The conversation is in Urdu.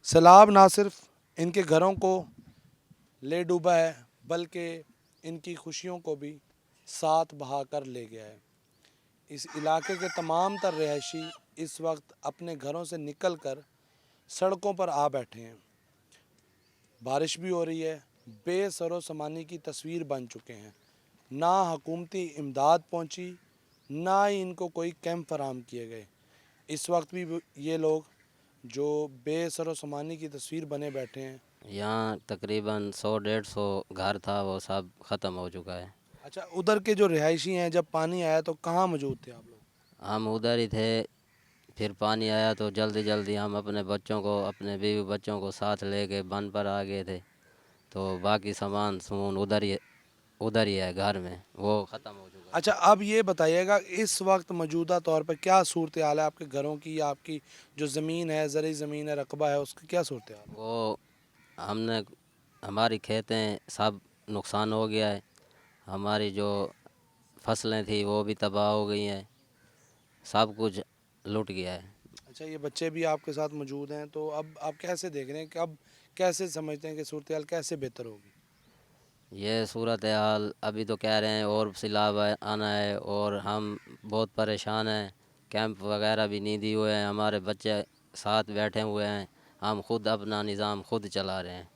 سیلاب نہ صرف ان کے گھروں کو لے ڈوبا ہے بلکہ ان کی خوشیوں کو بھی ساتھ بہا کر لے گیا ہے۔ اس علاقے کے تمام تر رہائشی اس وقت اپنے گھروں سے نکل کر سڑکوں پر آ بیٹھے ہیں۔ بارش بھی ہو رہی ہے، بے سر و سامانی کی تصویر بن چکے ہیں۔ نہ حکومتی امداد پہنچی، نہ ہی ان کو کوئی کیمپ فراہم کیے گئے۔ اس وقت بھی یہ لوگ جو بے سر و سامانی کی تصویر بنے بیٹھے ہیں۔ یہاں تقریباً 100-150 گھر تھا، وہ سب ختم ہو چکا ہے۔ اچھا، ادھر کے جو رہائشی ہیں جب پانی آیا تو کہاں موجود تھے آپ لوگ؟ ہم ادھر ہی تھے، پھر پانی آیا تو جلدی جلدی ہم اپنے بچوں کو، اپنے بیوی بچوں کو ساتھ لے کے بن پر آ گئے تھے، تو باقی سامان ادھر ہی ہے گھر میں، وہ ختم ہو چکا ہے۔ اچھا، اب یہ بتائیے گا اس وقت موجودہ طور پر کیا صورتحال ہے آپ کے گھروں کی، یا آپ کی جو زمین ہے، زرعی زمین ہے، رقبہ ہے، اس کی کیا صورتحال ہے؟ وہ ہماری کھیتیں سب نقصان ہو گیا ہے، ہماری جو فصلیں تھیں وہ بھی تباہ ہو گئی ہیں، سب کچھ لٹ گیا ہے۔ اچھا، یہ بچے بھی آپ کے ساتھ موجود ہیں، تو اب آپ کیسے دیکھ رہے ہیں کہ اب کیسے سمجھتے ہیں کہ صورتحال کیسے بہتر ہوگی؟ یہ صورتحال ابھی تو کہہ رہے ہیں اور سیلاب آنا ہے، اور ہم بہت پریشان ہیں، کیمپ وغیرہ بھی نہیں دیے ہوئے ہیں، ہمارے بچے ساتھ بیٹھے ہوئے ہیں، ہم خود اپنا نظام خود چلا رہے ہیں۔